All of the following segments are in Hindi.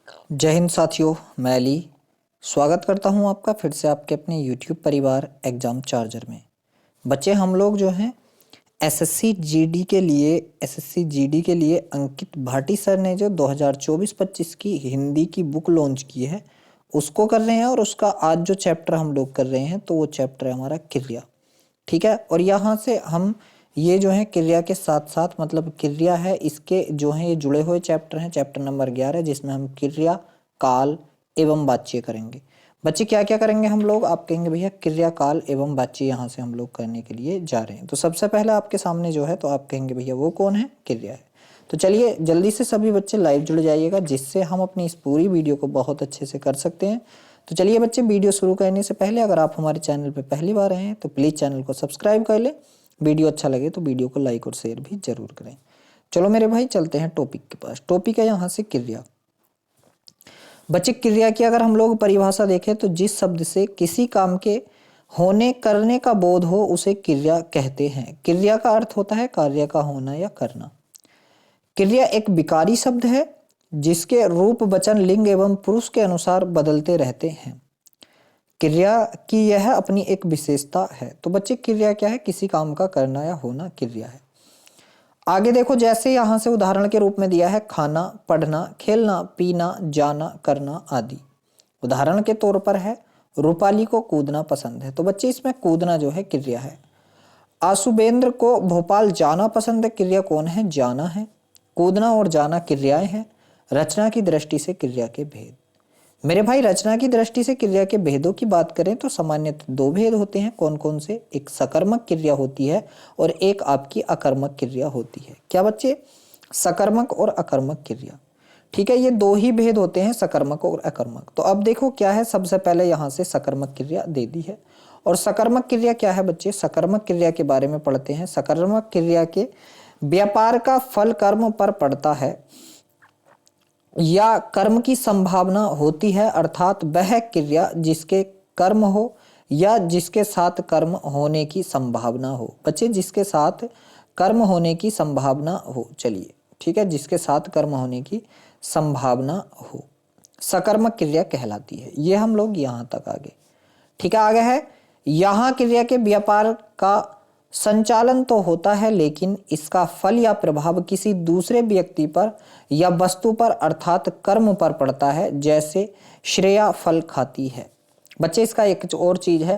जय हिंद साथियों, मैं अली स्वागत करता हूं आपका फिर से आपके अपने यूट्यूब परिवार एग्जाम चार्जर में। बच्चे हम लोग जो हैं एसएससी जीडी के लिए अंकित भाटी सर ने जो 2024-25 की हिंदी की बुक लॉन्च की है उसको कर रहे हैं। और उसका आज जो चैप्टर हम लोग कर रहे हैं तो वो चैप्टर है हमारा क्रिया। ठीक है, और यहाँ से हम ये जो है क्रिया के साथ साथ मतलब क्रिया है इसके जो है ये जुड़े हुए चैप्टर हैं। चैप्टर नंबर 11 जिसमें हम क्रिया, काल एवं वाच्य करेंगे। बच्चे क्या क्या करेंगे हम लोग, आप कहेंगे भैया क्रिया, काल एवं वाच्य यहाँ से हम लोग करने के लिए जा रहे हैं। तो सबसे पहले आपके सामने जो है तो आप कहेंगे भैया वो कौन है, क्रिया है। तो चलिए जल्दी से सभी बच्चे लाइव जुड़ जाइएगा जिससे हम अपनी इस पूरी वीडियो को बहुत अच्छे से कर सकते हैं। तो चलिए बच्चे, वीडियो शुरू करने से पहले अगर आप हमारे चैनल पर पहली बार आए हैं तो प्लीज़ चैनल को सब्सक्राइब कर लें। वीडियो अच्छा लगे तो वीडियो को लाइक और शेयर भी जरूर करें। चलो मेरे भाई चलते हैं टॉपिक के पास। टॉपिक है यहाँ से क्रिया। बच्चे क्रिया की अगर हम लोग परिभाषा देखें तो जिस शब्द से किसी काम के होने करने का बोध हो उसे क्रिया कहते हैं। क्रिया का अर्थ होता है कार्य का होना या करना। क्रिया एक विकारी शब्द है जिसके रूप, वचन, लिंग एवं पुरुष के अनुसार बदलते रहते हैं। क्रिया की यह अपनी एक विशेषता है। तो बच्चे क्रिया क्या है, किसी काम का करना या होना क्रिया है। आगे देखो, जैसे यहां से उदाहरण के रूप में दिया है खाना, पढ़ना, खेलना, पीना, जाना, करना आदि। उदाहरण के तौर पर है रूपाली को कूदना पसंद है। तो बच्चे इसमें कूदना जो है क्रिया है। आशुबेंद्र को भोपाल जाना पसंद है। क्रिया कौन है, जाना है। कूदना और जाना क्रियाएं हैं। रचना की दृष्टि से क्रिया के भेद। मेरे भाई रचना की दृष्टि से क्रिया के भेदों की बात करें तो सामान्यतः दो भेद होते हैं। कौन कौन से, एक सकर्मक क्रिया होती है और एक आपकी अकर्मक क्रिया होती है। क्या बच्चे, सकर्मक और अकर्मक क्रिया। ठीक है, ये दो ही भेद होते हैं, सकर्मक और अकर्मक। तो अब देखो क्या है, सबसे पहले यहाँ से सकर्मक क्रिया दे दी है। और सकर्मक क्रिया क्या है बच्चे, सकर्मक क्रिया के बारे में पढ़ते हैं। सकर्मक क्रिया के व्यापार का फल कर्म पर पड़ता है या कर्म की संभावना होती है, अर्थात वह क्रिया जिसके कर्म हो या जिसके साथ कर्म होने की संभावना हो। बच्चे जिसके साथ कर्म होने की संभावना हो, चलिए ठीक है, जिसके साथ कर्म होने की संभावना हो सकर्मक क्रिया कहलाती है। ये हम लोग यहाँ तक आगे। ठीक है, आगे है यहाँ क्रिया के व्यापार का संचालन तो होता है लेकिन इसका फल या प्रभाव किसी दूसरे व्यक्ति पर या वस्तु पर अर्थात कर्म पर पड़ता है, जैसे श्रेया फल खाती है। बच्चे इसका एक और चीज है,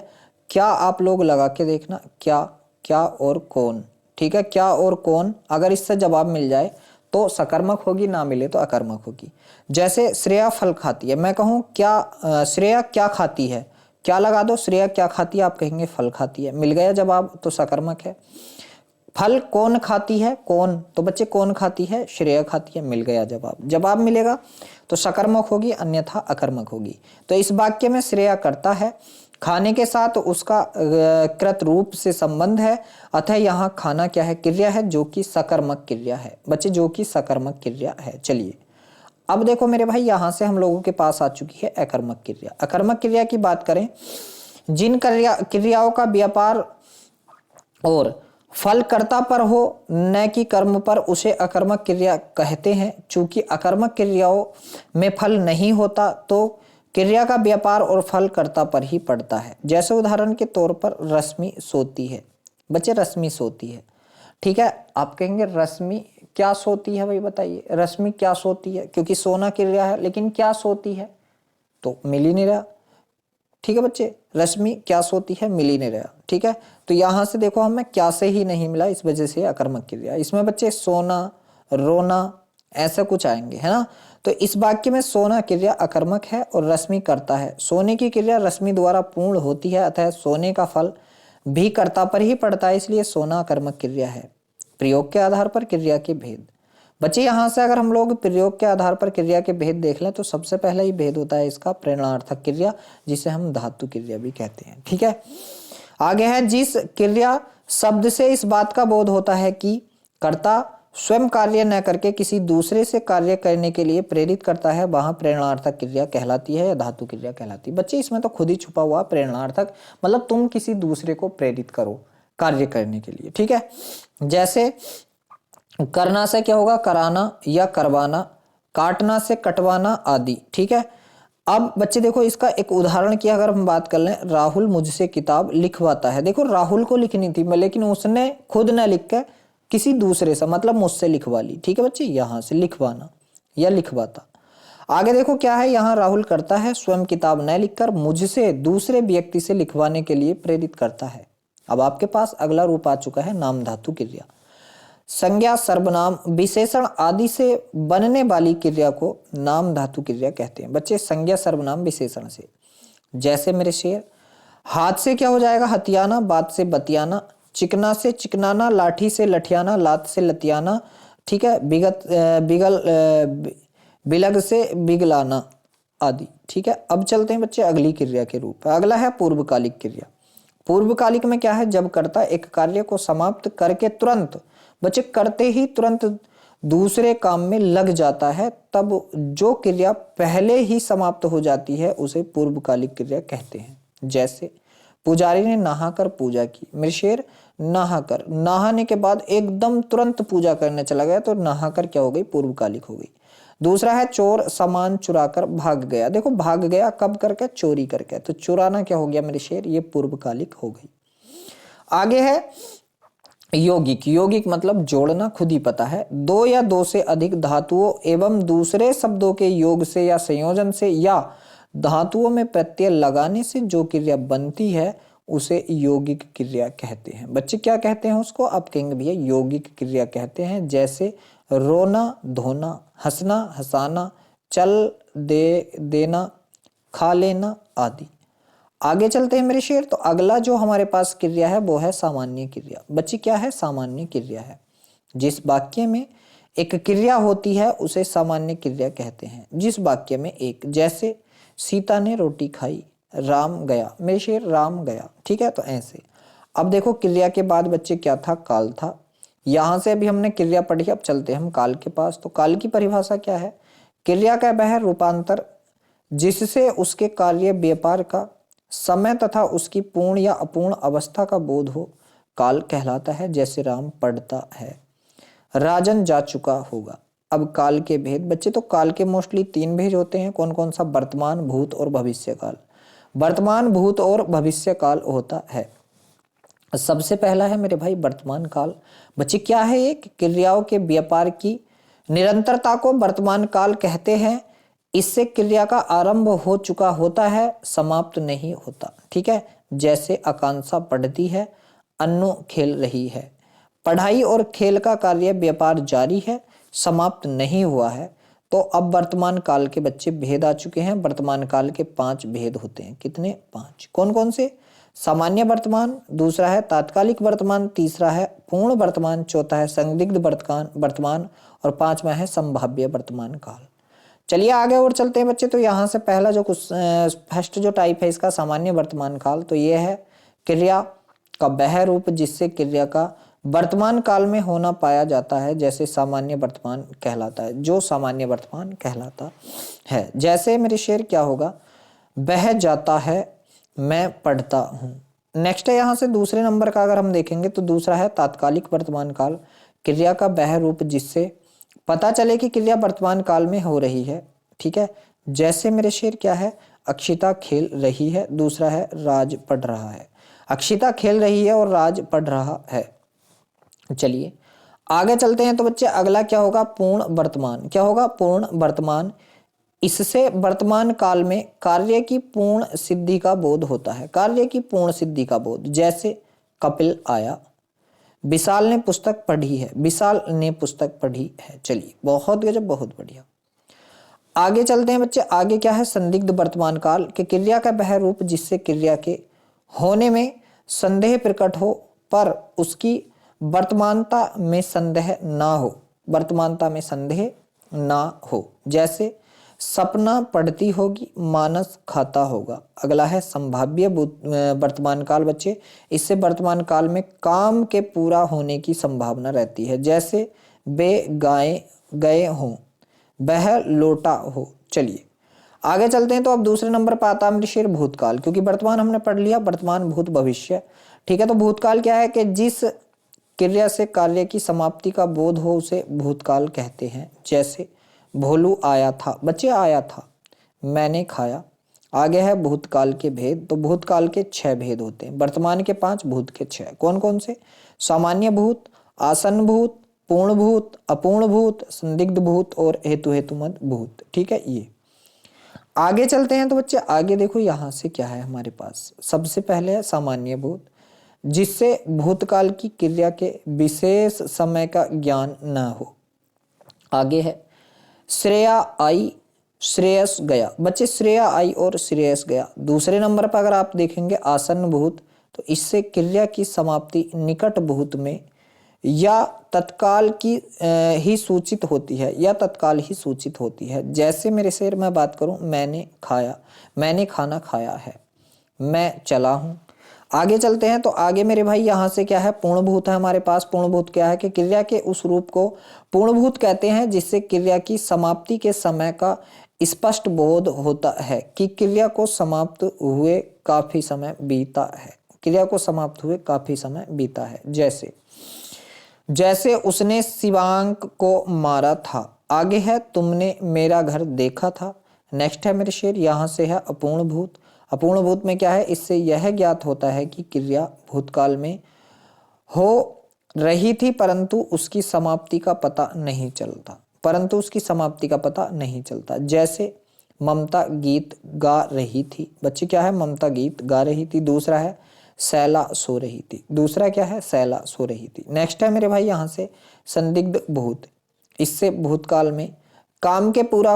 क्या आप लोग लगा के देखना, क्या क्या और कौन। ठीक है, क्या और कौन, अगर इससे जवाब मिल जाए तो सकर्मक होगी, ना मिले तो अकर्मक होगी। जैसे श्रेया फल खाती है, मैं कहूँ क्या श्रेया क्या खाती है, क्या लगा दो, श्रेया क्या खाती है, आप कहेंगे फल खाती है, मिल गया जवाब, तो सकर्मक है। फल कौन खाती है, कौन, तो बच्चे कौन खाती है, श्रेया खाती है, मिल गया जवाब। जवाब मिलेगा तो सकर्मक होगी, अन्यथा अकर्मक होगी। तो इस वाक्य में श्रेया करता है, खाने के साथ उसका कृत रूप से संबंध है, अतः यहाँ खाना क्या है, क्रिया है जो कि सकर्मक क्रिया है। बच्चे जो कि सकर्मक क्रिया है। चलिए अब देखो मेरे भाई, यहां से हम लोगों के पास आ चुकी है अकर्मक क्रिया। अकर्मक क्रिया की बात करें, जिन क्रियाओं का व्यापार और फल कर्ता पर हो न कि कर्म पर, उसे अकर्मक क्रिया कहते हैं। चूंकि अकर्मक क्रियाओं में फल नहीं होता तो क्रिया का व्यापार और फल कर्ता पर ही पड़ता है। जैसे उदाहरण के तौर पर रश्मि सोती है। बच्चे रश्मि सोती है, ठीक है, आप कहेंगे रश्मि क्या सोती है, भाई बताइए रश्मि क्या सोती है, क्योंकि सोना क्रिया है, लेकिन क्या सोती है तो मिल ही नहीं रहा। ठीक है बच्चे, रश्मि क्या सोती है, मिल ही नहीं रहा। ठीक है, तो यहां से देखो हमें क्या से ही नहीं मिला, इस वजह से अकर्मक क्रिया। इसमें बच्चे सोना, रोना ऐसा कुछ आएंगे, है ना। तो इस वाक्य में सोना क्रिया अकर्मक है और रश्मि करता है। सोने की क्रिया रश्मि द्वारा पूर्ण होती है, अतः सोने का फल भी कर्ता पर ही पड़ता है, इसलिए सोना अकर्मक क्रिया है। प्रयोग के आधार पर क्रिया के भेद। बच्चे यहां से अगर हम लोग प्रयोग के आधार पर क्रिया के भेद देख लें तो सबसे पहला ही भेद होता है इसका प्रेरणार्थक क्रिया, जिसे हम धातु क्रिया भी कहते हैं। ठीक है, आगे है जिस क्रिया शब्द से इस बात का बोध होता है कि कर्ता स्वयं कार्य न करके किसी दूसरे से कार्य करने के लिए प्रेरित करता है, वहां प्रेरणार्थक क्रिया कहलाती है या धातु क्रिया कहलाती है। बच्चे इसमें तो खुद ही छुपा हुआ प्रेरणार्थक, मतलब तुम किसी दूसरे को प्रेरित करो कार्य करने के लिए। ठीक है, जैसे करना से क्या होगा, कराना या करवाना, काटना से कटवाना आदि। ठीक है, अब बच्चे देखो इसका एक उदाहरण की अगर हम बात कर लें, राहुल मुझसे किताब लिखवाता है। देखो राहुल को लिखनी थी लेकिन उसने खुद ना लिख कर किसी दूसरे से मतलब मुझसे लिखवा ली। ठीक है बच्चे, यहां से लिखवाना या लिखवाता। आगे देखो क्या है, यहाँ राहुल करता है स्वयं किताब न लिखकर मुझसे दूसरे व्यक्ति से लिखवाने के लिए प्रेरित करता है। अब आपके पास अगला रूप आ चुका है नाम धातु क्रिया। संज्ञा, सर्वनाम, विशेषण आदि से बनने वाली क्रिया को नाम धातु क्रिया कहते हैं। बच्चे संज्ञा, सर्वनाम, विशेषण से, जैसे मेरे शेर, हाथ से क्या हो जाएगा हथियाना, बात से बतियाना, चिकना से चिकनाना, लाठी से लठियाना, लात से लतियाना। ठीक है, बिलग से बिगलाना आदि। ठीक है, अब चलते हैं बच्चे अगली क्रिया के रूप। अगला है पूर्वकालिक क्रिया। पूर्वकालिक में क्या है, जब कर्ता एक कार्य को समाप्त करके तुरंत, बच्चे करते ही तुरंत दूसरे काम में लग जाता है, तब जो क्रिया पहले ही समाप्त हो जाती है उसे पूर्वकालिक क्रिया कहते हैं। जैसे पुजारी ने नहाकर पूजा की। मेरे शेर, नहाकर, नहाने के बाद एकदम तुरंत पूजा करने चला गया तो नहाकर क्या हो गई, पूर्वकालिक हो गई। दूसरा है चोर सामान चुराकर भाग गया। देखो भाग गया कब करके, चोरी करके, तो चुराना क्या हो गया मेरे शेर, ये पूर्वकालिक हो गई। आगे है यौगिक। यौगिक मतलब जोड़ना, खुद ही पता है, दो या दो से अधिक धातुओं एवं दूसरे शब्दों के योग से या संयोजन से या धातुओं में प्रत्यय लगाने से जो क्रिया बनती है उसे यौगिक क्रिया कहते हैं। बच्चे क्या कहते हैं उसको, आप कहेंगे भैया यौगिक क्रिया कहते हैं। जैसे रोना, धोना, हंसना, हंसाना, चल देना, खा लेना आदि। आगे चलते हैं मेरे शेर, तो अगला जो हमारे पास क्रिया है वो है सामान्य क्रिया। बच्ची क्या है, सामान्य क्रिया है। जिस वाक्य में एक क्रिया होती है उसे सामान्य क्रिया कहते हैं। जिस वाक्य में एक, जैसे सीता ने रोटी खाई, राम गया। मेरे शेर, राम गया। ठीक है, तो ऐसे। अब देखो क्रिया के बाद बच्चे क्या था, काल था। यहां से अभी हमने क्रिया पढ़ी, अब चलते हैं हम काल के पास। तो काल की परिभाषा क्या है, क्रिया का वह रूपांतर जिससे उसके कार्य व्यापार का समय तथा उसकी पूर्ण या अपूर्ण अवस्था का बोध हो, काल कहलाता है। जैसे राम पढ़ता है, राजन जा चुका होगा। अब काल के भेद बच्चे, तो काल के मोस्टली 3 भेद होते हैं। कौन कौन सा, वर्तमान, भूत और भविष्य काल। वर्तमान, भूत और भविष्य काल होता है। सबसे पहला है मेरे भाई वर्तमान काल। बच्चे क्या है, एक क्रियाओं के व्यापार की निरंतरता को वर्तमान काल कहते हैं। इससे क्रिया का आरंभ हो चुका होता है, समाप्त नहीं होता। ठीक है, जैसे आकांक्षा पढ़ती है, अन्नू खेल रही है। पढ़ाई और खेल का कार्य व्यापार जारी है, समाप्त नहीं हुआ है। तो अब वर्तमान काल के बच्चे भेद आ चुके हैं। वर्तमान काल के 5 भेद होते हैं। कितने, 5। कौन कौन से, सामान्य वर्तमान, दूसरा है तात्कालिक वर्तमान, तीसरा है पूर्ण वर्तमान, चौथा है संदिग्ध वर्तमान और 5वां है संभाव्य वर्तमान काल। चलिए आगे और चलते हैं बच्चे। तो यहाँ से पहला जो कुछ फर्स्ट जो टाइप है इसका सामान्य वर्तमान काल, तो ये है क्रिया का वह रूप जिससे क्रिया का वर्तमान काल में होना पाया जाता है, जैसे सामान्य वर्तमान कहलाता है, जो सामान्य वर्तमान कहलाता है। जैसे मेरे शेर क्या होगा, बह जाता है, मैं पढ़ता हूँ। नेक्स्ट है यहाँ से दूसरे नंबर का अगर हम देखेंगे तो दूसरा है तात्कालिक वर्तमान काल। क्रिया का वह रूप जिससे पता चले कि क्रिया वर्तमान काल में हो रही है। ठीक है, जैसे मेरे शेर क्या है, अक्षिता खेल रही है, दूसरा है राज पढ़ रहा है। अक्षिता खेल रही है और राज पढ़ रहा है। चलिए आगे चलते हैं। तो बच्चे अगला क्या होगा, पूर्ण वर्तमान। क्या होगा, पूर्ण वर्तमान। इससे वर्तमान काल में कार्य की पूर्ण सिद्धि का बोध होता है। कार्य की पूर्ण सिद्धि का बोध, जैसे कपिल आया, विशाल ने पुस्तक पढ़ी है, विशाल ने पुस्तक पढ़ी है। चलिए बहुत गजब, बहुत बढ़िया। आगे चलते हैं बच्चे। आगे क्या है, संदिग्ध वर्तमान काल के क्रिया का वह रूप जिससे क्रिया के होने में संदेह प्रकट हो पर उसकी वर्तमानता में संदेह ना हो, वर्तमानता में संदेह ना हो। जैसे सपना पढ़ती होगी, मानस खाता होगा। अगला है संभाव्य वर्तमान काल बच्चे। इससे वर्तमान काल में काम के पूरा होने की संभावना रहती है। जैसे वे गए हों, वह लौटा हो। चलिए आगे चलते हैं। तो अब दूसरे नंबर पर आता है शेर भूतकाल, क्योंकि वर्तमान हमने पढ़ लिया, वर्तमान, भूत, भविष्य। ठीक है, तो भूतकाल क्या है कि जिस क्रिया से कार्य की समाप्ति का बोध हो उसे भूतकाल कहते हैं। जैसे भोलू आया था, बच्चे आया था। मैंने खाया। आगे है भूतकाल के भेद, तो भूतकाल के 6 भेद होते हैं, वर्तमान के 5, भूत के 6। कौन कौन से? सामान्य भूत, आसन्न भूत, पूर्ण भूत, अपूर्ण भूत, संदिग्ध भूत और हेतु हेतुमद भूत। ठीक है, ये आगे चलते हैं। तो बच्चे आगे देखो यहां से क्या है हमारे पास। सबसे पहले है सामान्य भूत, जिससे भूतकाल की क्रिया के विशेष समय का ज्ञान न हो। आगे है श्रेया आई, श्रेयस गया। बच्चे श्रेया आई और श्रेयस गया। दूसरे नंबर पर अगर आप देखेंगे आसन्न भूत, तो इससे क्रिया की समाप्ति निकट भूत में या तत्काल की ही सूचित होती है, या तत्काल ही सूचित होती है। जैसे मेरे शेर मैं बात करूं, मैंने खाया, मैंने खाना खाया है, मैं चला हूं। आगे चलते हैं। तो आगे मेरे भाई यहाँ से क्या है, पूर्णभूत है हमारे पास। पूर्णभूत क्या है कि क्रिया के उस रूप को पूर्णभूत कहते हैं जिससे क्रिया की समाप्ति के समय का स्पष्ट बोध होता है कि क्रिया को समाप्त हुए काफी समय बीता है, क्रिया को समाप्त हुए काफी समय बीता है। जैसे उसने शिवांक को मारा था। आगे है तुमने मेरा घर देखा था। नेक्स्ट है मेरे शेर, यहाँ से है अपूर्ण भूत। अपूर्ण भूत में क्या है, इससे यह ज्ञात होता है कि क्रिया भूतकाल में हो रही थी परंतु उसकी समाप्ति का पता नहीं चलता, परंतु उसकी समाप्ति का पता नहीं चलता। जैसे ममता गीत गा रही थी। बच्चे क्या है, ममता गीत गा रही थी। दूसरा है शैला सो रही थी। दूसरा क्या है, शैला सो रही थी। नेक्स्ट है मेरे भाई यहाँ से संदिग्ध भूत। इससे भूतकाल में काम के पूरा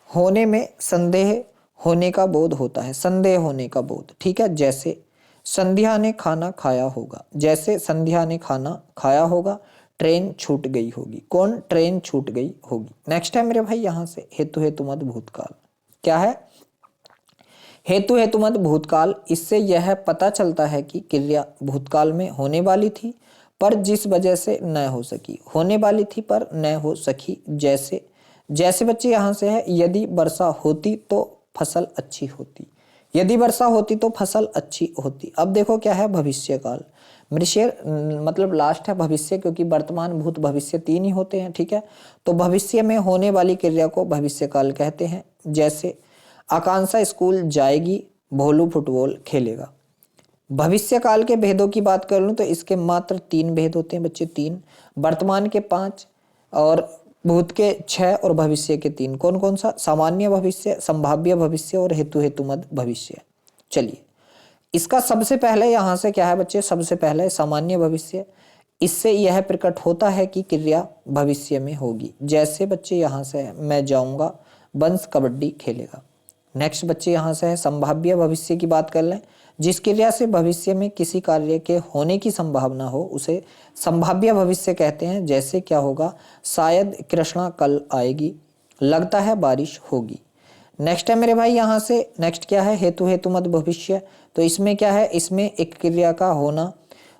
होने में संदेह होने का बोध होता है, संदेह होने का बोध। ठीक है, जैसे संध्या ने खाना खाया होगा। जैसे संध्या ने खाना खाया होगा, ट्रेन छूट गई होगी। कौन? ट्रेन छूट गई होगी। नेक्स्ट है मेरे भाई यहाँ से हेतु हेतुमद भूतकाल। क्या है? हेतु हेतुमद भूतकाल। इससे यह पता चलता है कि क्रिया भूतकाल में होने वाली थी पर जिस वजह से न हो सकी, होने वाली थी पर न हो सकी। जैसे बच्चे यहाँ से है, यदि वर्षा होती तो फसल अच्छी होती, यदि वर्षा होती तो फसल अच्छी होती। अब देखो क्या है, भविष्य काल। मेरे शेर मतलब लास्ट है भविष्य, क्योंकि वर्तमान भूत भविष्य 3 ही होते हैं। ठीक है, तो भविष्य में होने वाली क्रिया को भविष्य काल कहते हैं। जैसे आकांक्षा स्कूल जाएगी, भोलू फुटबॉल खेलेगा। भविष्य काल के भेदों की बात कर लूं तो इसके मात्र 3 भेद होते हैं बच्चे, 3। वर्तमान के 5 और भूत के 6 और भविष्य के 3। कौन कौन सा? सामान्य भविष्य, संभाव्य भविष्य और हेतु हेतुमद भविष्य। चलिए, इसका सबसे पहले यहाँ से क्या है बच्चे, सबसे पहले सामान्य भविष्य। इससे यह प्रकट होता है कि क्रिया भविष्य में होगी। जैसे बच्चे यहाँ से है, मैं जाऊंगा, बंस कबड्डी खेलेगा। नेक्स्ट बच्चे यहाँ से है संभाव्य भविष्य की बात कर लें। जिस क्रिया से भविष्य में किसी कार्य के होने की संभावना हो उसे संभाव्य भविष्य कहते हैं। जैसे क्या होगा, शायद कृष्णा कल आएगी, लगता है बारिश होगी। नेक्स्ट है मेरे भाई यहाँ से, नेक्स्ट क्या है, हेतु हेतुमद भविष्य। तो इसमें क्या है, इसमें एक क्रिया का होना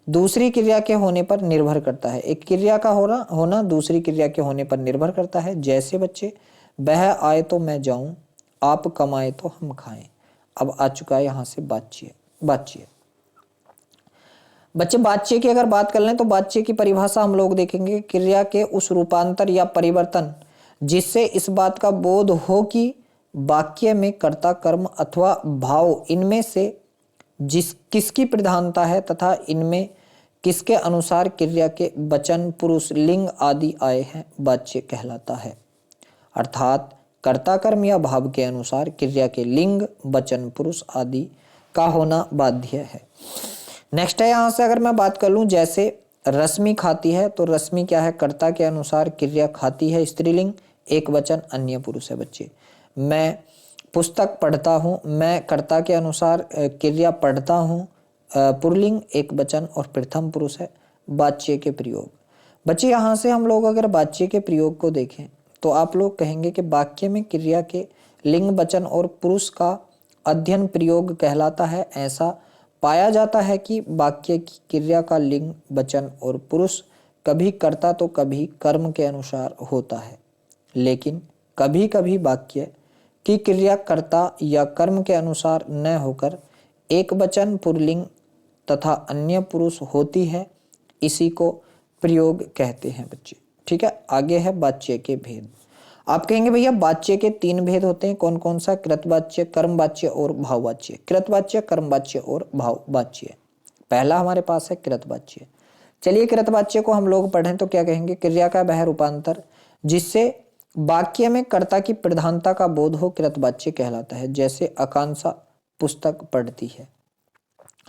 दूसरी क्रिया के होने पर निर्भर करता है। एक क्रिया का होना दूसरी क्रिया के होने पर निर्भर करता है। जैसे बच्चे वह आए तो मैं जाऊं, आप कमाए तो हम खाएं। अब आ चुका है यहाँ से बातचीत। बच्चे बातचीय की अगर बात कर लें तो बातचीय की परिभाषा हम लोग देखेंगे, क्रिया के उस रूपांतर या परिवर्तन जिससे इस बात का बोध हो कि वाक्य में कर्ता, कर्म अथवा भाव इनमें से किसकी प्रधानता है तथा इनमें किसके अनुसार क्रिया के वचन, पुरुष, लिंग आदि आए हैं, वाच्य कहलाता है। अर्थात कर्ता, कर्म या भाव के अनुसार क्रिया के लिंग, वचन, पुरुष आदि का होना बाध्य है। नेक्स्ट है यहाँ से अगर मैं बात कर लूँ, जैसे रश्मि खाती है, तो रश्मि क्या है, कर्ता के अनुसार क्रिया खाती है, स्त्रीलिंग, एक वचन, अन्य पुरुष है बच्चे। मैं पुस्तक पढ़ता हूँ, मैं कर्ता के अनुसार क्रिया पढ़ता हूँ, पुल्लिंग, एक वचन और प्रथम पुरुष है। वाच्य के प्रयोग बच्चे, यहाँ से हम लोग अगर वाच्य के प्रयोग को देखें तो आप लोग कहेंगे कि वाक्य में क्रिया के लिंग, वचन और पुरुष का अध्ययन प्रयोग कहलाता है। ऐसा पाया जाता है कि वाक्य की क्रिया का लिंग, वचन और पुरुष कभी कर्ता तो कभी कर्म के अनुसार होता है, लेकिन कभी कभी वाक्य की क्रिया कर्ता या कर्म के अनुसार न होकर एक वचन, पुल्लिंग तथा अन्य पुरुष होती है। इसी को प्रयोग कहते हैं बच्चे। ठीक है, आगे है वाच्य के भेद। आप कहेंगे भैया वाच्य के 3 भेद होते हैं, कौन कौन सा? कृतवाच्य, कर्मवाच्य और भाववाच्य। कृतवाच्य, कर्मवाच्य और भाववाच्य। पहला हमारे पास है कृतवाच्य। चलिए कृतवाच्य को हम लोग पढ़ें तो क्या कहेंगे? क्रिया का वह रूपांतर जिससे वाक्य में कर्ता की प्रधानता का बोध हो कृतवाच्य कहलाता है। जैसे आकांक्षा पुस्तक पढ़ती है,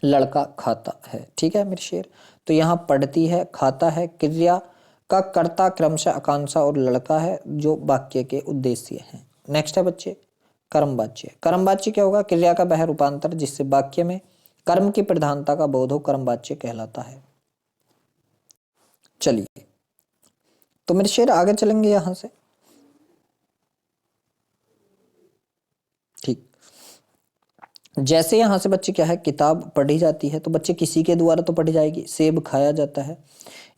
लड़का खाता है। ठीक है मेरे शेर, तो यहाँ पढ़ती है, खाता है, क्रिया का कर्ता क्रमशः आकांक्षा और लड़का है जो वाक्य के उद्देश्य हैं। नेक्स्ट है बच्चे कर्मवाच्य। कर्मवाच्य क्या होगा? क्रिया का वह रूपांतर जिससे वाक्य में कर्म की प्रधानता का बोध हो कर्मवाच्य कहलाता है। चलिए तो मेरे शेर आगे चलेंगे यहां से। ठीक, जैसे यहां से बच्चे क्या है, किताब पढ़ी जाती है तो बच्चे किसी के द्वारा तो पढ़ी जाएगी, सेब खाया जाता है।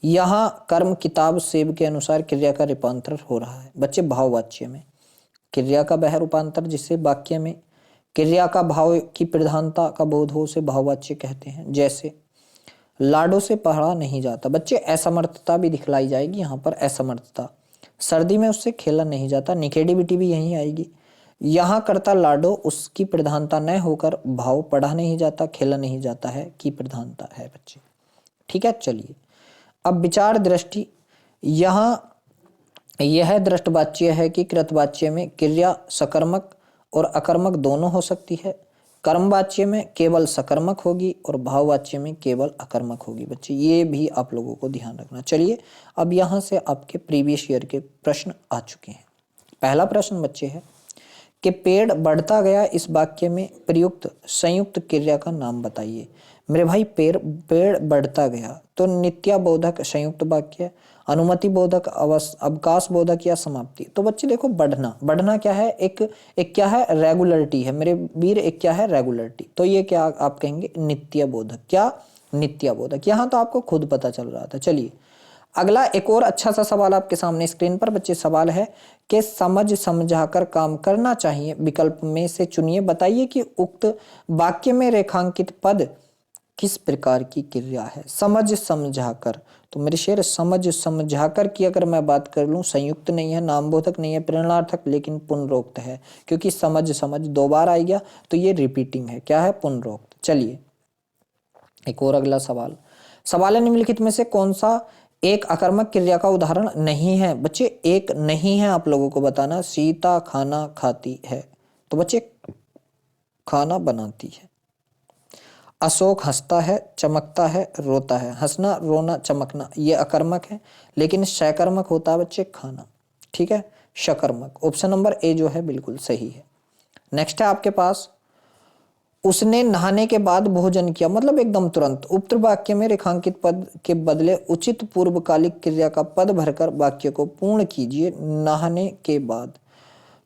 यहाँ कर्म किताब सेब के अनुसार क्रिया का रूपांतर हो रहा है। बच्चे भाववाच्य में क्रिया का वह रूपांतर जिससे वाक्य में क्रिया का भाव की प्रधानता का बोध हो उसे भाववाच्य कहते हैं। जैसे लाडो से पढ़ा नहीं जाता, बच्चे असमर्थता भी दिखलाई जाएगी यहाँ पर, असमर्थता। सर्दी में उससे खेला नहीं जाता, निगेटिविटी भी यहीं आएगी। यहाँ करता लाडो उसकी प्रधानता न होकर भाव पढ़ा नहीं जाता खेला नहीं जाता है की प्रधानता है बच्चे। ठीक है, चलिए अब विचार दृष्टि। यहाँ यह दृष्टवाच्य है कि कृतवाच्य में क्रिया सकर्मक और अकर्मक दोनों हो सकती है, कर्मवाच्य में केवल सकर्मक होगी और भाववाच्य में केवल अकर्मक होगी। बच्चे ये भी आप लोगों को ध्यान रखना। चलिए अब यहाँ से आपके प्रीवियस ईयर के प्रश्न आ चुके हैं। पहला प्रश्न बच्चे है कि पेड़ बढ़ता गया इस वाक्य में प्रयुक्त संयुक्त क्रिया का नाम बताइए। मेरे भाई पेड़ बढ़ता गया तो नित्याबोधक संयुक्त वाक्य, अनुमति बोधक, अवकाश बोधक या समाप्ति। तो बच्चे देखो बढ़ना क्या है, एक क्या है, रेगुलरिटी है मेरे वीर, एक क्या है, रेगुलरिटी। तो ये क्या आप कहेंगे, नित्याबोधक। क्या? नित्याबोधक। यहाँ तो आपको खुद पता चल रहा था। चलिए अगला एक और अच्छा सा सवाल आपके सामने स्क्रीन पर बच्चे सवाल है कि समझ समझाकर काम करना चाहिए, विकल्प में से चुनिए, बताइए कि उक्त वाक्य में रेखांकित पद किस प्रकार की क्रिया है। समझ समझाकर, तो मेरे शेर समझ समझाकर की अगर मैं बात कर लूं, संयुक्त नहीं है, नामबोधक नहीं है, प्रेरणार्थक, लेकिन पुनरोक्त है, क्योंकि समझ दो बार आ गया तो ये रिपीटिंग है। क्या है? पुनरोक्त। चलिए एक और अगला सवाल है निम्नलिखित में से कौन सा एक अकर्मक क्रिया का उदाहरण नहीं है। बच्चे एक नहीं है आप लोगों को बताना। सीता खाना खाती है, तो बच्चे खाना बनाती है। अशोक हंसता है, चमकता है, रोता है। हंसना, रोना, चमकना ये अकर्मक है, लेकिन सकर्मक होता है बच्चे खाना। ठीक है, सकर्मक। ऑप्शन नंबर ए जो है बिल्कुल सही है। नेक्स्ट है आपके पास, उसने नहाने के बाद भोजन किया, मतलब एकदम तुरंत। उक्त वाक्य में रेखांकित पद के बदले उचित पूर्वकालिक क्रिया का पद भरकर वाक्य को पूर्ण कीजिए। नहाने के बाद,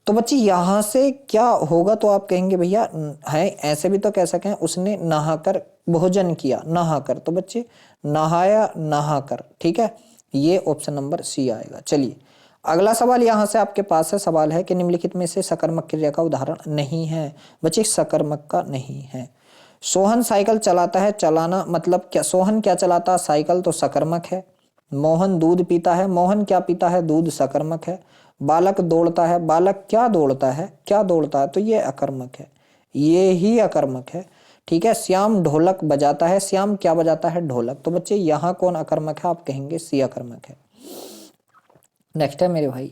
तो बच्चे यहां से क्या होगा, तो आप कहेंगे भैया है, ऐसे भी तो कह सकें उसने नहाकर भोजन किया, नहाकर, तो बच्चे नहाया, नहाकर। ठीक है, ये ऑप्शन नंबर सी आएगा। चलिए अगला सवाल यहां से आपके पास है, सवाल है कि निम्नलिखित में से सकर्मक क्रिया का उदाहरण नहीं है। बच्चे सकर्मक का नहीं है। सोहन साइकिल चलाता है, चलाना मतलब क्या, सोहन क्या चलाता है, साइकिल, तो सकर्मक है। मोहन दूध पीता है, मोहन क्या पीता है, दूध, सकर्मक है। बालक दौड़ता है, बालक क्या दौड़ता है, क्या दौड़ता है, तो ये अकर्मक है, ये ही अकर्मक है। ठीक है, श्याम ढोलक बजाता है, श्याम क्या बजाता है, ढोलक। तो बच्चे यहाँ कौन अकर्मक है, आप कहेंगे सी अकर्मक है। नेक्स्ट है मेरे भाई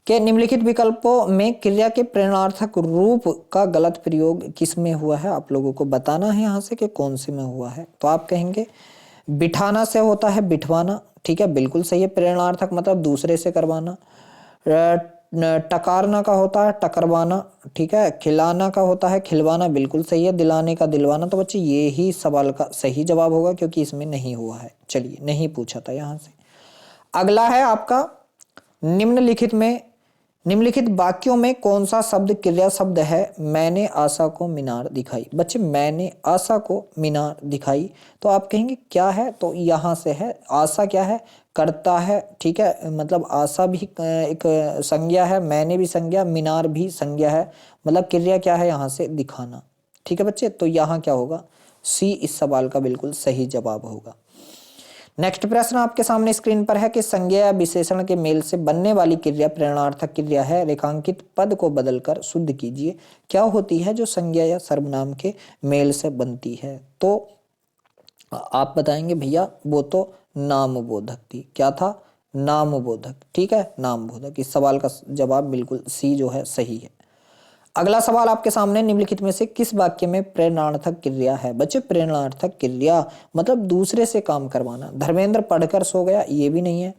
के निम्नलिखित विकल्पों में क्रिया के प्रेरणार्थक रूप का गलत प्रयोग किस में हुआ है, आप लोगों को बताना है यहाँ से कि कौन से में हुआ है। तो आप कहेंगे बिठाना से होता है बिठवाना। ठीक है, बिल्कुल सही है। प्रेरणार्थक मतलब दूसरे से करवाना। टकारना का होता है टकरवाना। ठीक है, खिलाना का होता है खिलवाना, बिल्कुल सही है। दिलाने का दिलवाना। तो बच्चे ये ही सवाल का सही जवाब होगा क्योंकि इसमें नहीं हुआ है। चलिए, नहीं पूछा था यहाँ से। अगला है आपका, निम्नलिखित वाक्यों में कौन सा शब्द क्रिया शब्द है। मैंने आशा को मीनार दिखाई। बच्चे मैंने आशा को मीनार दिखाई, तो आप कहेंगे क्या है, तो यहाँ से है आशा क्या है, करता है। ठीक है, मतलब आशा भी एक संज्ञा है, मैंने भी संज्ञा, मीनार भी संज्ञा है, मतलब क्रिया क्या है यहाँ से, दिखाना। ठीक है बच्चे, तो यहाँ क्या होगा, सी इस सवाल का बिल्कुल सही जवाब होगा। नेक्स्ट प्रश्न आपके सामने स्क्रीन पर है कि संज्ञा या विशेषण के मेल से बनने वाली क्रिया प्रेरणार्थक क्रिया है। रेखांकित पद को बदलकर शुद्ध कीजिए। क्या होती है जो संज्ञा या सर्वनाम के मेल से बनती है? तो आप बताएंगे भैया वो तो नामबोधक थी। क्या था? नामबोधक। ठीक है, नामबोधक। इस सवाल का जवाब बिल्कुल सी जो है सही है। अगला सवाल आपके सामने, निम्नलिखित में से किस वाक्य में प्रेरणार्थक क्रिया है? बच्चे प्रेरणार्थक क्रिया मतलब दूसरे से काम करवाना। धर्मेंद्र पढ़कर सो गया, ये भी नहीं है।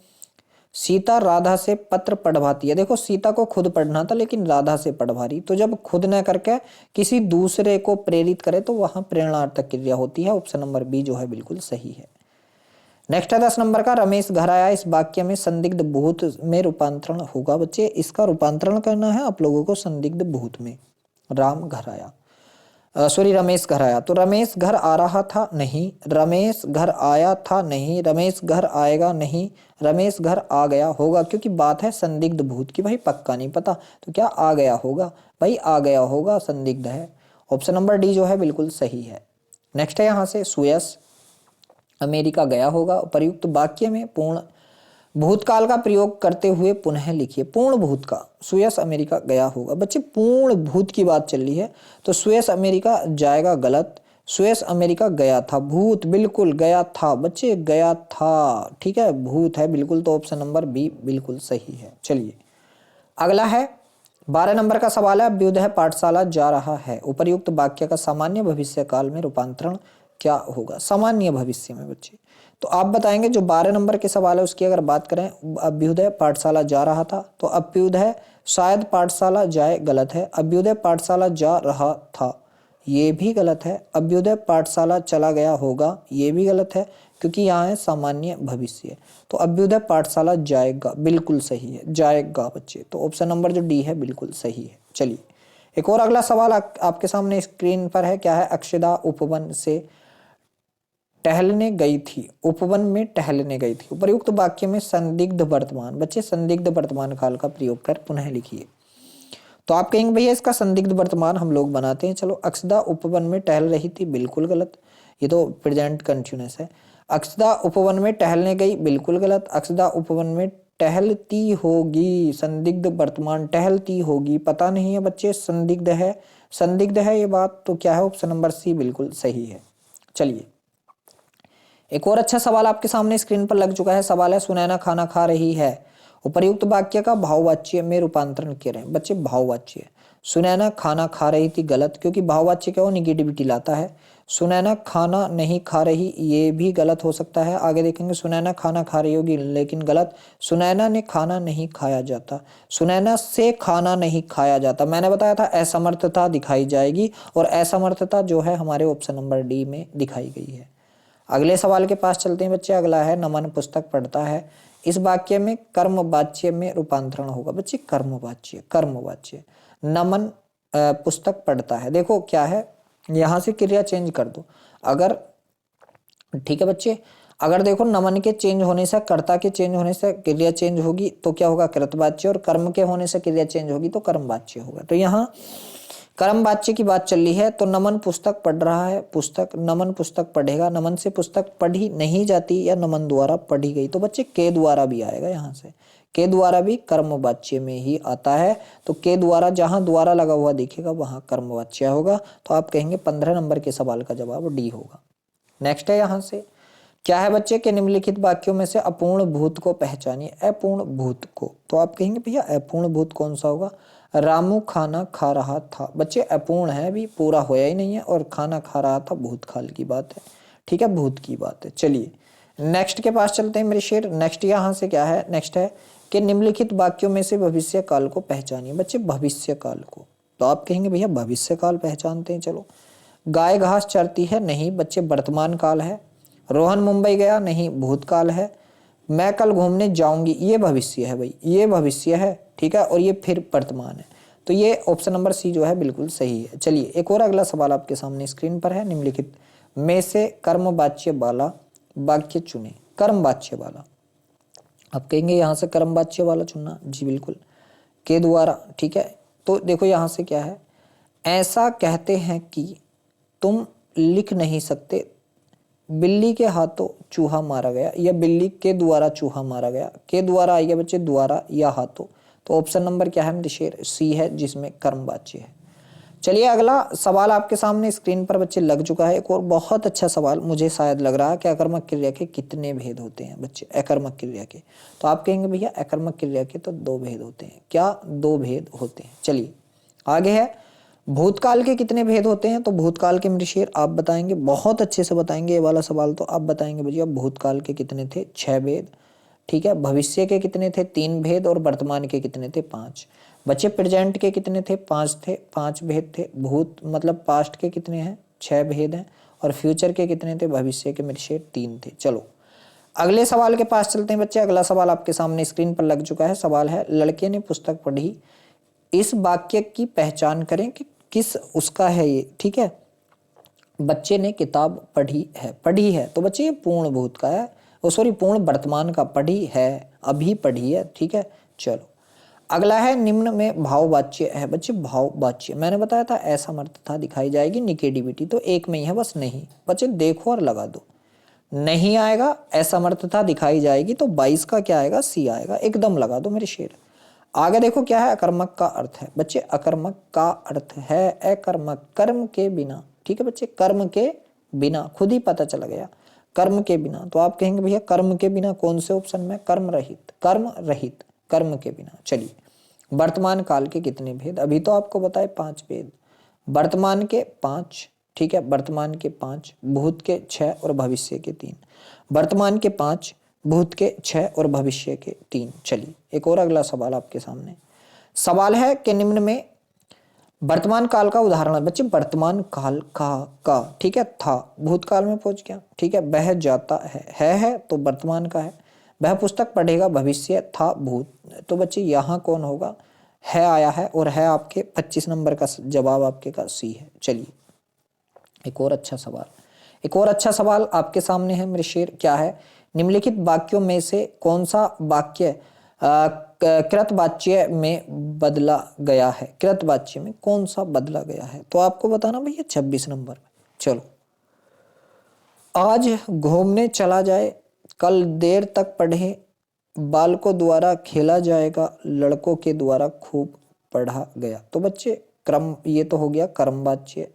सीता राधा से पत्र पढ़वाती है। देखो सीता को खुद पढ़ना था लेकिन राधा से पढ़वा रही, तो जब खुद न करके किसी दूसरे को प्रेरित करे तो वहां प्रेरणार्थक क्रिया होती है। ऑप्शन नंबर बी जो है बिल्कुल सही है। नेक्स्ट है 10 नंबर का, रमेश घर आया। इस वाक्य में संदिग्ध भूत में रूपांतरण होगा। बच्चे इसका रूपांतरण करना है आप लोगों को संदिग्ध भूत में। राम घर आया, सॉरी रमेश घर आया। तो रमेश घर आ रहा था, नहीं। रमेश घर आया था, नहीं। रमेश घर आएगा, नहीं। रमेश घर आ गया होगा, क्योंकि बात है संदिग्ध भूत की। भाई पक्का नहीं पता तो क्या आ गया होगा? भाई आ गया होगा, संदिग्ध है। ऑप्शन नंबर डी जो है बिल्कुल सही है। नेक्स्ट है यहाँ से, सुयश अमेरिका गया होगा। प्रयुक्त वाक्य में पूर्ण भूतकाल का प्रयोग करते हुए पुनः लिखिए। पूर्ण भूत का, सुयश अमेरिका गया होगा। बच्चे पूर्ण भूत की बात चल रही है तो सुयश अमेरिका जाएगा, गलत। सुयश अमेरिका गया था, भूत बिल्कुल गया था। बच्चे गया था, ठीक है, भूत है बिल्कुल। तो ऑप्शन नंबर बी बिल्कुल सही है। चलिए अगला है 12 नंबर का सवाल है, अभ्युदय पाठशाला जा रहा है। उपर्युक्त वाक्य का सामान्य भविष्य काल में रूपांतरण क्या होगा? सामान्य भविष्य में बच्चे तो आप बताएंगे। जो 12 नंबर के सवाल है उसकी अगर बात करें, अभ्युदय पाठशाला जा रहा था, तो अभ्युदय शायद पाठशाला जाए, गलत है। अभ्युदय पाठशाला जा रहा था, ये भी गलत है। अभ्युदय पाठशाला चला गया होगा, ये भी गलत है, क्योंकि यहाँ है सामान्य भविष्य। तो अभ्युदय पाठशाला जाएगा, बिल्कुल सही है, जाएगा बच्चे। तो ऑप्शन नंबर जो डी है बिल्कुल सही है। चलिए एक और अगला सवाल आपके सामने स्क्रीन पर है। क्या है? अक्षदा उपवन से टहलने गई थी। उपवन में टहलने गई थी। उपयुक्त वाक्य में संदिग्ध वर्तमान, बच्चे संदिग्ध वर्तमान काल का प्रयोग कर पुनः लिखिए। तो आप कहेंगे भैया इसका संदिग्ध वर्तमान हम लोग बनाते हैं। चलो, अक्षदा उपवन में टहल रही थी, बिल्कुल गलत। ये तो प्रेजेंट कंटिन्यूअस है। अक्षदा उपवन में टहलने गई, बिल्कुल गलत। अक्षदा उपवन में टहलती होगी, संदिग्ध वर्तमान टहलती होगी, पता नहीं है बच्चे, संदिग्ध है। संदिग्ध है ये बात, तो क्या है? ऑप्शन नंबर सी बिल्कुल सही है। चलिए एक और अच्छा सवाल आपके सामने स्क्रीन पर लग चुका है। सवाल है, सुनैना खाना खा रही है। उपर्युक्त वाक्य का भाववाच्य में रूपांतरण करें। बच्चे भाववाच्य, सुनैना खाना खा रही थी, गलत, क्योंकि भाववाच्य क्या हो, निगेटिविटी लाता है। सुनैना खाना नहीं खा रही, ये भी गलत हो सकता है। आगे देखेंगे, सुनैना खाना खा रही होगी, लेकिन गलत। सुनैना ने खाना नहीं खाया जाता, सुनैना से खाना नहीं खाया जाता। मैंने बताया था असमर्थता दिखाई जाएगी, और असमर्थता जो है हमारे ऑप्शन नंबर डी में दिखाई गई है। अगले सवाल के पास चलते हैं बच्चे। अगला है, नमन पुस्तक पढ़ता है। इस वाक्य में कर्म वाच्य में रूपांतरण होगा। बच्चे कर्मवाच्य, कर्मवाच्य। नमन पुस्तक पढ़ता है। देखो क्या है, यहां से क्रिया चेंज कर दो अगर, ठीक है बच्चे। अगर देखो नमन के चेंज होने से, कर्ता के चेंज होने से क्रिया चेंज होगी तो क्या होगा? कृतवाच्य। और कर्म के होने से क्रिया चेंज होगी तो कर्मवाच्य होगा। तो यहाँ कर्म वाच्य की बात चल रही है, तो नमन पुस्तक पढ़ रहा है, पुस्तक, नमन पुस्तक पढ़ेगा। नमन से पुस्तक पढ़ी नहीं जाती या नमन द्वारा पढ़ी गई, तो बच्चे के द्वारा भी आएगा। यहाँ से के द्वारा भी कर्म वाच्य में ही आता है। तो के द्वारा, जहां द्वारा लगा हुआ दिखेगा वहां कर्म वाच्य होगा। तो आप कहेंगे 15 नंबर के सवाल का जवाब डी होगा। नेक्स्ट है यहाँ से, क्या है बच्चे के निम्नलिखित वाक्यों में से अपूर्ण भूत को पहचानिए। अपूर्ण भूत को, तो आप कहेंगे भैया अपूर्ण भूत कौन सा होगा? रामू खाना खा रहा था। बच्चे अपूर्ण है, भी पूरा होया ही नहीं है, और खाना खा रहा था भूतकाल की बात है, ठीक है, भूत की बात है। चलिए नेक्स्ट के पास चलते हैं मेरे शेर। नेक्स्ट यहाँ से क्या है? नेक्स्ट है कि निम्नलिखित वाक्यों में से भविष्य काल को पहचानिए। बच्चे भविष्य काल को, तो आप कहेंगे भैया भविष्य काल पहचानते हैं। चलो, गाय घास चरती है, नहीं बच्चे वर्तमान काल है। रोहन मुंबई गया, नहीं भूतकाल है। मैं कल घूमने जाऊंगी, ये भविष्य है भाई, ये भविष्य है, ठीक है, और ये फिर वर्तमान है। तो ये ऑप्शन नंबर सी जो है बिल्कुल सही है। चलिए एक और अगला सवाल आपके सामने स्क्रीन पर है। निम्नलिखित में से कर्मवाच्य वाला वाक्य चुने। कर्मवाच्य वाला, आप कहेंगे यहाँ से कर्मवाच्य वाला चुनना, जी बिल्कुल, के द्वारा, ठीक है। तो देखो यहाँ से क्या है, ऐसा कहते हैं कि तुम लिख नहीं सकते, बिल्ली के हाथों चूहा मारा गया या बिल्ली के द्वारा चूहा मारा गया, के द्वारा आएगा बच्चे द्वारा या हाथों। तो ऑप्शन नंबर क्या है मेरे शेर, सी है, जिसमें कर्मवाच्य है। चलिए अगला सवाल आपके सामने स्क्रीन पर बच्चे लग चुका है। एक और बहुत अच्छा सवाल मुझे शायद लग रहा है कि अकर्मक क्रिया के कितने भेद होते हैं बच्चे, अकर्मक क्रिया के। तो आप कहेंगे भैया अकर्मक क्रिया के तो 2 भेद होते हैं। क्या 2 भेद होते हैं? चलिए आगे है, भूतकाल के कितने भेद होते हैं? तो भूतकाल के मेरे शेर आप बताएंगे, बहुत अच्छे से बताएंगे ये वाला सवाल। तो आप बताएंगे भैया भूतकाल के कितने थे? 6 भेद। ठीक है, भविष्य के कितने थे? 3 भेद। और वर्तमान के कितने थे? 5। बच्चे प्रेजेंट के कितने थे? 5 थे, 5 भेद थे। भूत मतलब पास्ट के कितने हैं? 6 भेद हैं। और फ्यूचर के कितने थे? भविष्य के मेरे शेर 3 थे। चलो अगले सवाल के पास चलते हैं बच्चे। अगला सवाल आपके सामने स्क्रीन पर लग चुका है। सवाल है, लड़के ने पुस्तक पढ़ी, इस वाक्य की पहचान करें कि किस उसका है ये। ठीक है, बच्चे ने किताब पढ़ी है, पढ़ी है तो बच्चे ये पूर्ण भूत का है, सॉरी पूर्ण वर्तमान का, पढ़ी है अभी पढ़ी है। ठीक है, चलो अगला है, निम्न में भाववाच्य है बच्चे, भाववाच्य मैंने बताया था असमर्थता दिखाई जाएगी, निगेटिविटी तो एक में ही है बस, नहीं। बच्चे देखो और लगा दो, नहीं आएगा असमर्थता दिखाई जाएगी तो 22 का क्या आएगा? सी आएगा, एकदम लगा दो मेरे शेर। आगे देखो क्या है, अकर्मक का अर्थ है बच्चे, अकर्मक का अर्थ है अकर्मक, कर्म के बिना। ठीक है बच्चे, कर्म के बिना, खुद ही पता चला गया, कर्म के बिना। तो आप कहेंगे भैया कर्म के बिना कौन से ऑप्शन में? कर्म रहित, कर्म रहित, कर्म के बिना। चलिए वर्तमान काल के कितने भेद? अभी तो आपको बताए 5 भेद, वर्तमान के 5। ठीक है, वर्तमान के 5, भूत के 6 और भविष्य के 3। वर्तमान के 5, भूत के 6 और भविष्य के 3। चलिए एक और अगला सवाल आपके सामने। सवाल है कि निम्न में वर्तमान काल का उदाहरण है बच्चे, वर्तमान काल का ठीक है, था भूतकाल में पहुंच गया। ठीक है, बह जाता है तो वर्तमान का है। वह पुस्तक पढ़ेगा, भविष्य था भूत, तो बच्चे यहाँ कौन होगा? है आया है, और है आपके 25 नंबर का जवाब आपके का सी है। चलिए एक और अच्छा सवाल, एक और अच्छा सवाल आपके सामने है मेरे शेर। क्या है, निम्नलिखित वाक्यों में से कौन सा वाक्य कृतवाच्य में बदला गया है? कृतवाच्य में कौन सा बदला गया है? तो आपको बताना भैया 26 नंबर में। चलो, आज घूमने चला जाए, कल देर तक पढ़े, बालकों द्वारा खेला जाएगा, लड़कों के द्वारा खूब पढ़ा गया। तो बच्चे क्रम, ये तो हो गया कर्मवाच्य,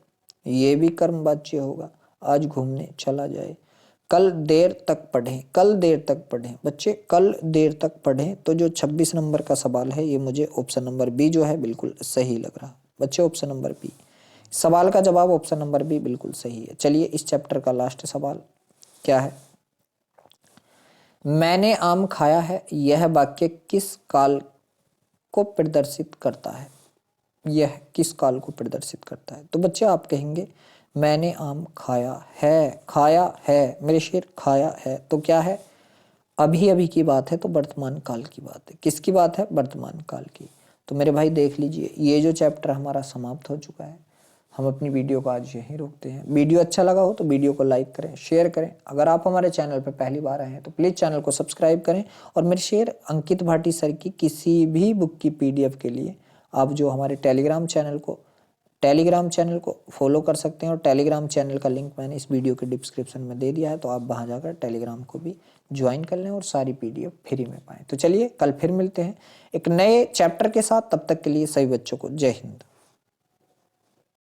ये भी कर्मवाच्य होगा। आज घूमने चला जाए, कल देर तक पढ़ें, कल देर तक पढ़ें बच्चे, कल देर तक पढ़ें। तो जो 26 नंबर का सवाल है ये मुझे ऑप्शन नंबर बी जो है बिल्कुल सही लग रहा बच्चे, ऑप्शन नंबर बी। सवाल का जवाब ऑप्शन नंबर बी बिल्कुल सही है। चलिए इस चैप्टर का लास्ट सवाल क्या है, मैंने आम खाया है, यह वाक्य किस काल को प्रदर्शित करता है? यह किस काल को प्रदर्शित करता है? तो बच्चे आप कहेंगे मैंने आम खाया है, खाया है मेरे शेर, खाया है तो क्या है? अभी अभी की बात है, तो वर्तमान काल की बात है। किसकी बात है? वर्तमान काल की। तो मेरे भाई देख लीजिए, ये जो चैप्टर हमारा समाप्त हो चुका है। हम अपनी वीडियो को आज यहीं रोकते हैं। वीडियो अच्छा लगा हो तो वीडियो को लाइक करें, शेयर करें। अगर आप हमारे चैनल पर पहली बार आए हैं तो प्लीज़ चैनल को सब्सक्राइब करें। और मेरे शेर अंकित भाटी सर की किसी भी बुक की PDF के लिए आप जो हमारे टेलीग्राम चैनल को फॉलो कर सकते हैं। और टेलीग्राम चैनल का लिंक मैंने इस वीडियो के डिस्क्रिप्शन में दे दिया है, तो आप वहां जाकर टेलीग्राम को भी ज्वाइन कर लें और सारी PDF फ्री में पाएँ। तो चलिए कल फिर मिलते हैं एक नए चैप्टर के साथ, तब तक के लिए सभी बच्चों को जय हिंद।